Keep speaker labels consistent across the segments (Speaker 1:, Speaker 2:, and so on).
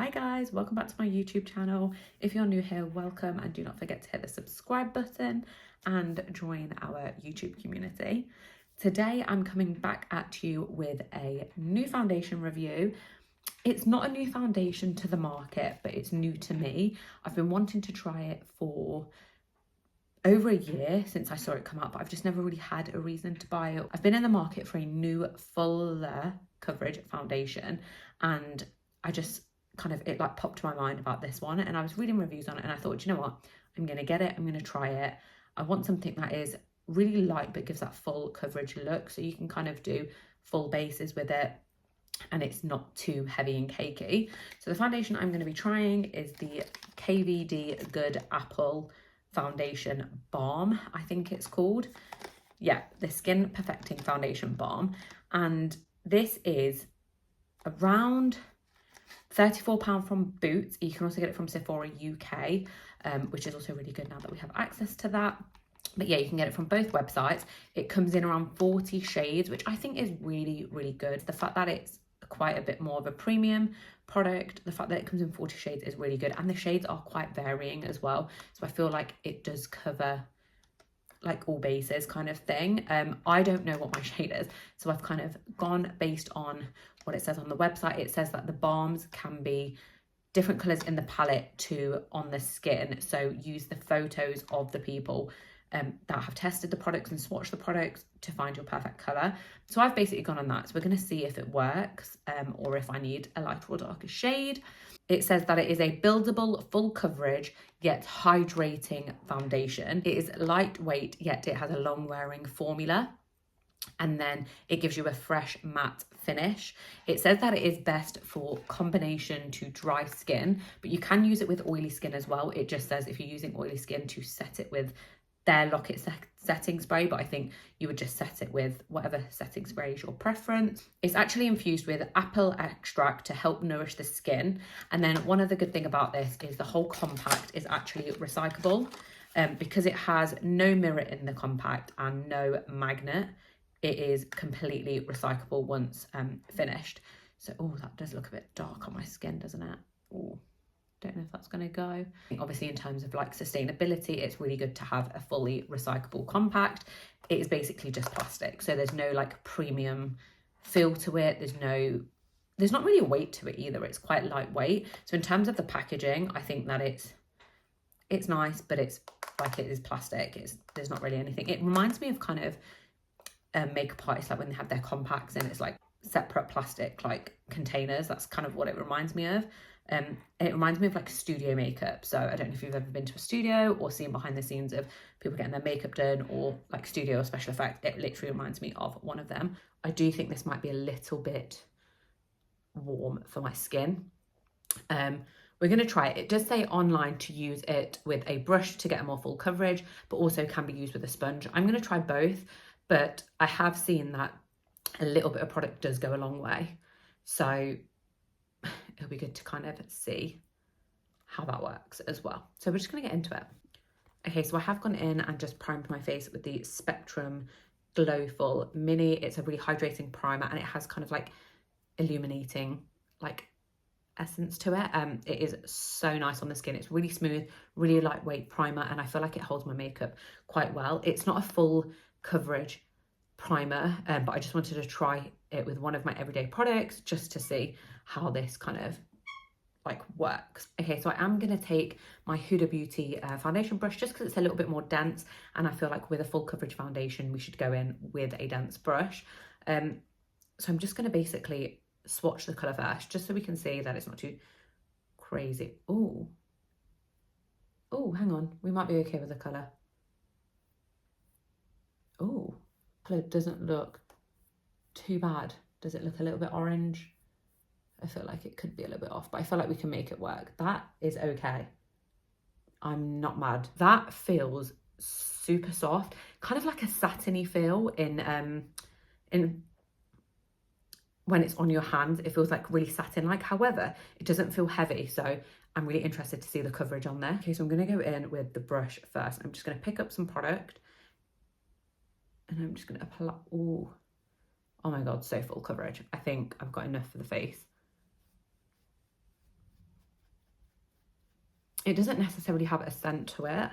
Speaker 1: Hi guys, welcome back to my YouTube channel. If you're new here, welcome, and do not forget to hit the subscribe button and join our YouTube community. Today I'm coming back at you with a new foundation review. It's not a new foundation to the market, but it's new to me. I've been wanting to try it for over a year since I saw it come out, but I've just never really had a reason to buy it. I've been in the market for a new fuller coverage foundation, and I just it like popped to my mind about this one, and I was reading reviews on it and I thought, you know what, I'm gonna get it, I'm gonna try it. I want something that is really light but gives that full coverage look, so you can kind of do full bases with it and it's not too heavy and cakey. So the foundation I'm going to be trying is the KVD Good Apple Foundation Balm, I think it's called. Yeah, the Skin Perfecting Foundation Balm. And this is around £34 from Boots. You can also get it from Sephora UK, which is also really good now that we have access to that. But yeah, you can get it from both websites. It comes in around 40 shades, which I think is really, really good. The fact that it's quite a bit more of a premium product, the fact that it comes in 40 shades is really good. And the shades are quite varying as well. So I feel like it does cover like all bases kind of thing. I don't know what my shade is, so I've kind of gone based on what it says on the website. It says that the balms can be different colors in the palette to on the skin, so use the photos of the people that have tested the products and swatched the products to find your perfect color. So I've basically gone on that. So we're going to see if it works or if I need a lighter or darker shade. It says that it is a buildable, full coverage, yet hydrating foundation. It is lightweight, yet it has a long wearing formula. And then it gives you a fresh matte finish. It says that it is best for combination to dry skin, but you can use it with oily skin as well. It just says if you're using oily skin to set it with their Lock-It setting spray, but I think you would just set it with whatever setting spray is your preference. It's actually infused with apple extract to help nourish the skin. And then one other good thing about this is the whole compact is actually recyclable. Because it has no mirror in the compact and no magnet, it is completely recyclable once finished. So, oh, that does look a bit dark on my skin, doesn't it? Oh, don't know if that's going to go. Obviously, in terms of like sustainability, it's really good to have a fully recyclable compact. It is basically just plastic, so there's no like premium feel to it. There's not really a weight to it either. It's quite lightweight. So in terms of the packaging, I think that it's nice, but it's like it is plastic. There's not really anything. It reminds me of kind of makeup artists, like when they have their compacts and it's like separate plastic like containers. That's kind of what it reminds me of. It reminds me of like studio makeup. So I don't know if you've ever been to a studio or seen behind the scenes of people getting their makeup done, or like studio or special effects. It literally reminds me of one of them. I do think this might be a little bit warm for my skin. We're going to try it. It does say online to use it with a brush to get a more full coverage, but also can be used with a sponge. I'm going to try both, but I have seen that a little bit of product does go a long way. So it'll be good to kind of see how that works as well. So we're just going to get into it. Okay, so I have gone in and just primed my face with the Spectrum Glowful Mini. It's a really hydrating primer, and it has kind of like illuminating like essence to it. It is so nice on the skin. It's really smooth, really lightweight primer, and I feel like it holds my makeup quite well. It's not a full coverage primer, but I just wanted to try it with one of my everyday products just to see how this kind of like works. Okay, so I am going to take my Huda Beauty foundation brush just because it's a little bit more dense, and I feel like with a full coverage foundation we should go in with a dense brush. So I'm just going to basically swatch the colour first just so we can see that it's not too crazy. Oh, hang on, we might be okay with the colour. Oh, colour doesn't look too bad. Does it look a little bit orange? I feel like it could be a little bit off, but I feel like we can make it work. That is okay. I'm not mad. That feels super soft, kind of like a satiny feel in when it's on your hands. It feels like really satin-like. However, it doesn't feel heavy, so I'm really interested to see the coverage on there. Okay, so I'm going to go in with the brush first. I'm just going to pick up some product and I'm just going to apply. Oh my god, so full coverage. I think I've got enough for the face. It doesn't necessarily have a scent to it,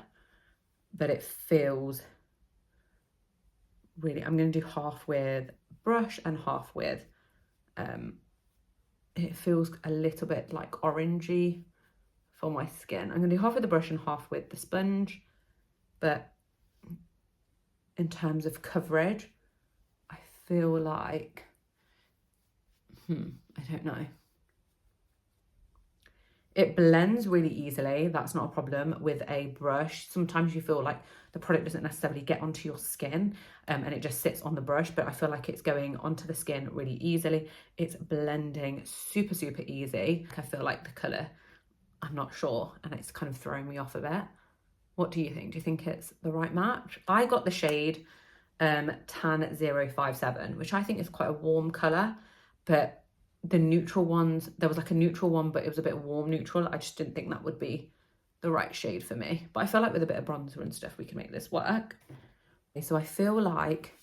Speaker 1: but it feels really, I'm going to do half with brush and half with, it feels a little bit like orangey for my skin. I'm going to do half with the brush and half with the sponge, but in terms of coverage, I feel like, I don't know. It blends really easily, that's not a problem with a brush. Sometimes you feel like the product doesn't necessarily get onto your skin and it just sits on the brush, but I feel like it's going onto the skin really easily. It's blending super, super easy. I feel like the colour, I'm not sure, and it's kind of throwing me off a bit. What do you think? Do you think it's the right match? I got the shade Tan 057, which I think is quite a warm colour, but the neutral ones, there was like a neutral one, but it was a bit warm neutral. I just didn't think that would be the right shade for me. But I feel like with a bit of bronzer and stuff, we can make this work. Okay, so I feel like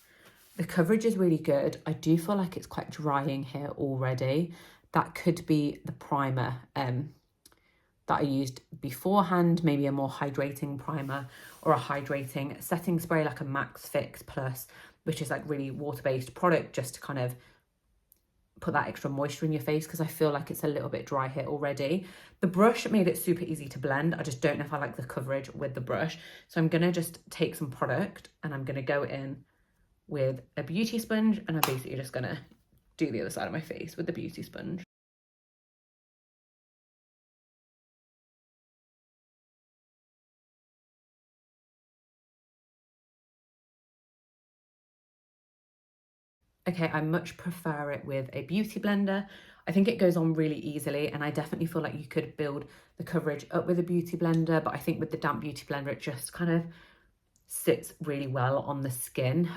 Speaker 1: the coverage is really good. I do feel like it's quite drying here already. That could be the primer that I used beforehand, maybe a more hydrating primer or a hydrating setting spray like a Max Fix Plus, which is like really water-based product just to kind of put that extra moisture in your face, because I feel like it's a little bit dry here already. The brush made it super easy to blend. I just don't know if I like the coverage with the brush. So I'm going to just take some product and I'm going to go in with a beauty sponge, and I'm basically just going to do the other side of my face with the beauty sponge. Okay, I much prefer it with a beauty blender. I think it goes on really easily, and I definitely feel like you could build the coverage up with a beauty blender, but I think with the damp beauty blender, it just kind of sits really well on the skin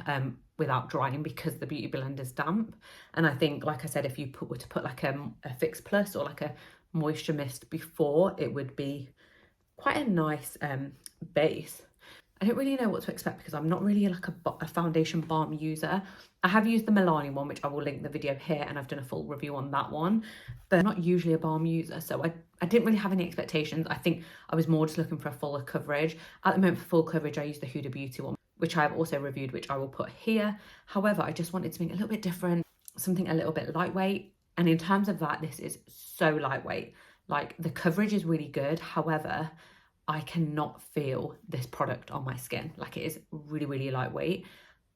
Speaker 1: without drying, because the beauty blender is damp. And I think, like I said, if you were to put like a Fix Plus or like a moisture mist before, it would be quite a nice base. I don't really know what to expect because I'm not really like a foundation balm user. I have used the Milani one, which I will link the video here, and I've done a full review on that one, but I'm not usually a balm user, so I didn't really have any expectations. I think I was more just looking for a fuller coverage. At the moment for full coverage, I use the Huda Beauty one, which I've also reviewed, which I will put here. However, I just wanted something a little bit different, something a little bit lightweight. And in terms of that, this is so lightweight. Like, the coverage is really good. However, I cannot feel this product on my skin. Like, it is really, really lightweight,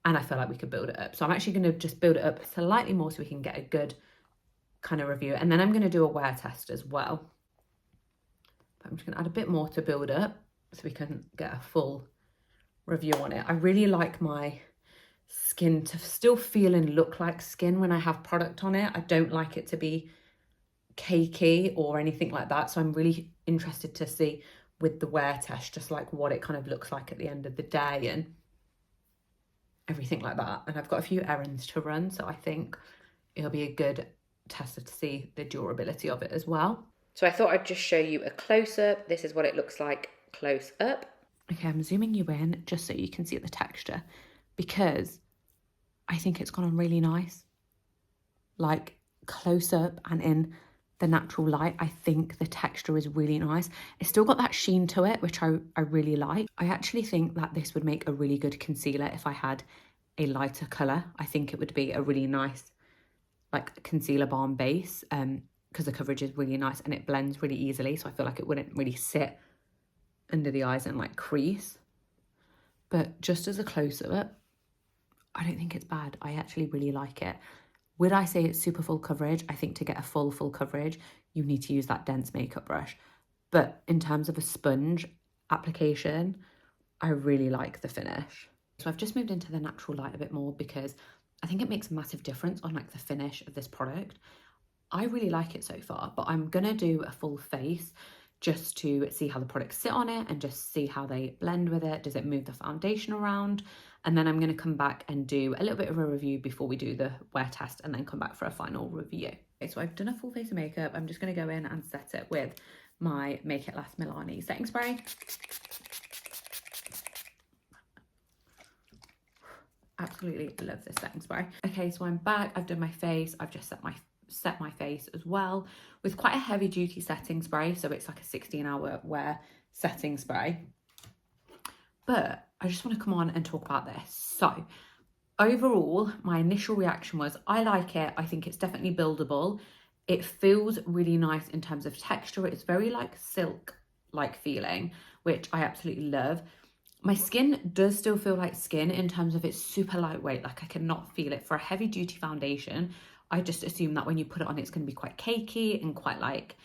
Speaker 1: and I feel like we could build it up. So I'm actually going to just build it up slightly more so we can get a good kind of review. And then I'm going to do a wear test as well. But I'm just going to add a bit more to build up so we can get a full review on it. I really like my skin to still feel and look like skin when I have product on it. I don't like it to be cakey or anything like that. So I'm really interested to see with the wear test just like what it kind of looks like at the end of the day and everything like that. And I've got a few errands to run, so I think it'll be a good tester to see the durability of it as well. So I thought I'd just show you a close-up. This is what it looks like close up. Okay, I'm zooming you in just so you can see the texture, because I think it's gone on really nice. Like, close up and in the natural light, I think the texture is really nice. It's still got that sheen to it, which I really like. I actually think that this would make a really good concealer if I had a lighter colour. I think it would be a really nice like concealer balm base, because the coverage is really nice and it blends really easily, so I feel like it wouldn't really sit under the eyes and like crease. But just as a close-up, I don't think it's bad. I actually really like it. Would I say it's super full coverage? I think to get a full coverage, you need to use that dense makeup brush. But in terms of a sponge application, I really like the finish. So I've just moved into the natural light a bit more because I think it makes a massive difference on like the finish of this product. I really like it so far, but I'm gonna do a full face just to see how the products sit on it and just see how they blend with it. Does it move the foundation around? And then I'm going to come back and do a little bit of a review before we do the wear test, and then come back for a final review. Okay, so I've done a full face of makeup. I'm just going to go in and set it with my Make It Last Milani setting spray. Absolutely love this setting spray. Okay, so I'm back. I've done my face. I've just set my set my face as well with quite a heavy duty setting spray. So it's like a 16-hour wear setting spray. But I just want to come on and talk about this. So overall, my initial reaction was I like it. I think it's definitely buildable. It feels really nice in terms of texture. It's very like silk like feeling, which I absolutely love. My skin does still feel like skin in terms of it's super lightweight. Like I cannot feel it. For a heavy duty foundation, I just assume that when you put it on, it's going to be quite cakey and quite like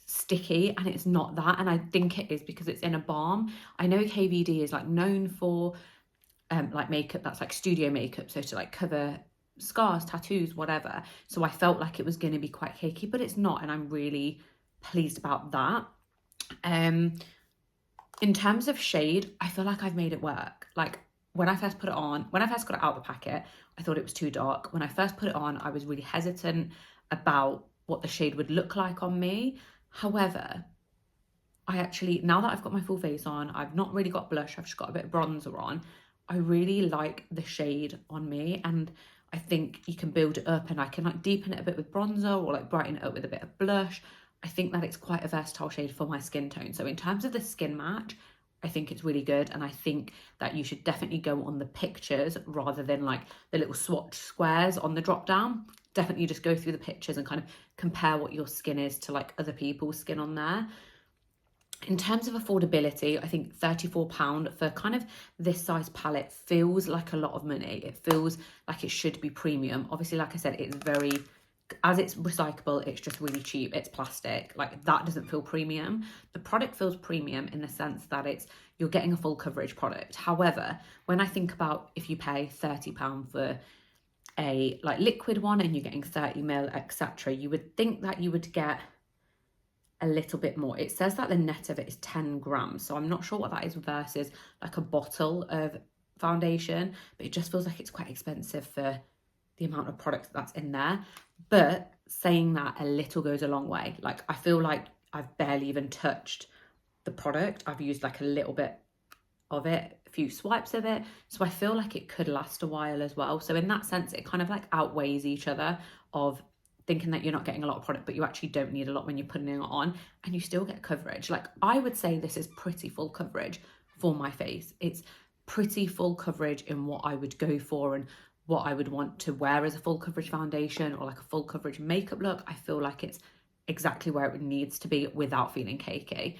Speaker 1: sticky, and it's not that. And I think it is because it's in a balm. I know KVD is like known for like makeup that's like studio makeup, so to like cover scars, tattoos, whatever. So I felt like it was going to be quite cakey, but it's not, and I'm really pleased about that. In terms of shade, I feel like I've made it work. Like when I first put it on, when I first got it out of the packet, I thought it was too dark. When I first put it on, I was really hesitant about what the shade would look like on me. However, I actually, now that I've got my full face on, I've not really got blush, I've just got a bit of bronzer on. I really like the shade on me, and I think you can build it up, and I can like deepen it a bit with bronzer or like brighten it up with a bit of blush. I think that it's quite a versatile shade for my skin tone. So in terms of the skin match, I think it's really good, and I think that you should definitely go on the pictures rather than like the little swatch squares on the drop down. Definitely just go through the pictures and kind of compare what your skin is to like other people's skin on there. In terms of affordability, I think £34 for kind of this size palette feels like a lot of money. It feels like it should be premium. Obviously, like I said, it's very, as it's recyclable, it's just really cheap. It's plastic. Like that doesn't feel premium. The product feels premium in the sense that you're getting a full coverage product. However, when I think about if you pay £30 for a like liquid one and you're getting 30ml, etc., you would think that you would get a little bit more. It says that the net of it is 10 grams, so I'm not sure what that is versus like a bottle of foundation, but it just feels like it's quite expensive for the amount of product that's in there. But saying that, a little goes a long way. Like I feel like I've barely even touched the product. I've used like a little bit of it, a few swipes of it, so I feel like it could last a while as well. So in that sense, it kind of like outweighs each other, of thinking that you're not getting a lot of product, but you actually don't need a lot when you're putting it on, and you still get coverage. Like I would say this is pretty full coverage for my face. It's pretty full coverage in what I would go for and what I would want to wear as a full coverage foundation or like a full coverage makeup look. I feel like it's exactly where it needs to be without feeling cakey.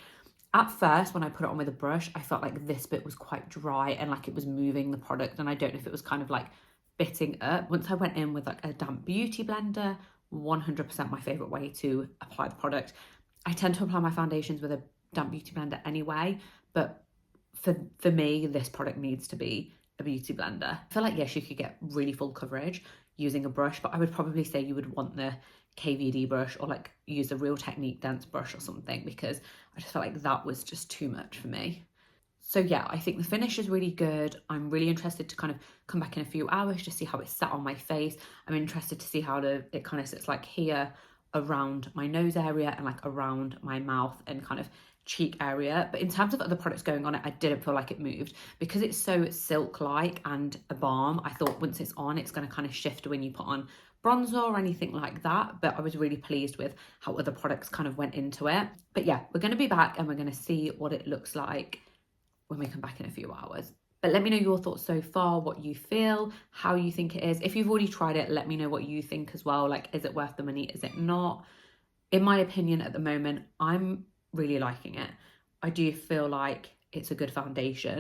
Speaker 1: At first, when I put it on with a brush, I felt like this bit was quite dry and like it was moving the product, and I don't know if it was kind of like bitting up. Once I went in with like a damp beauty blender, 100% my favorite way to apply the product. I tend to apply my foundations with a damp beauty blender anyway, but for me, this product needs to be a beauty blender. I feel like, yes, you could get really full coverage using a brush, but I would probably say you would want the KVD brush or like use a Real Technique dense brush or something, because I just felt like that was just too much for me. So yeah, I think the finish is really good. I'm really interested to kind of come back in a few hours to see how it's sat on my face. I'm interested to see how it kind of sits like here around my nose area and like around my mouth and kind of cheek area. But in terms of other products going on it, I didn't feel like it moved because it's so silk-like and a balm. I thought once it's on, it's going to kind of shift when you put on bronzer or anything like that. But I was really pleased with how other products kind of went into it. But yeah, we're going to be back and we're going to see what it looks like when we come back in a few hours. But let me know your thoughts so far, what you feel, how you think it is. If you've already tried it, let me know what you think as well. Like, is it worth the money? Is it not? In my opinion, at the moment, I'm really liking it. I do feel like it's a good foundation.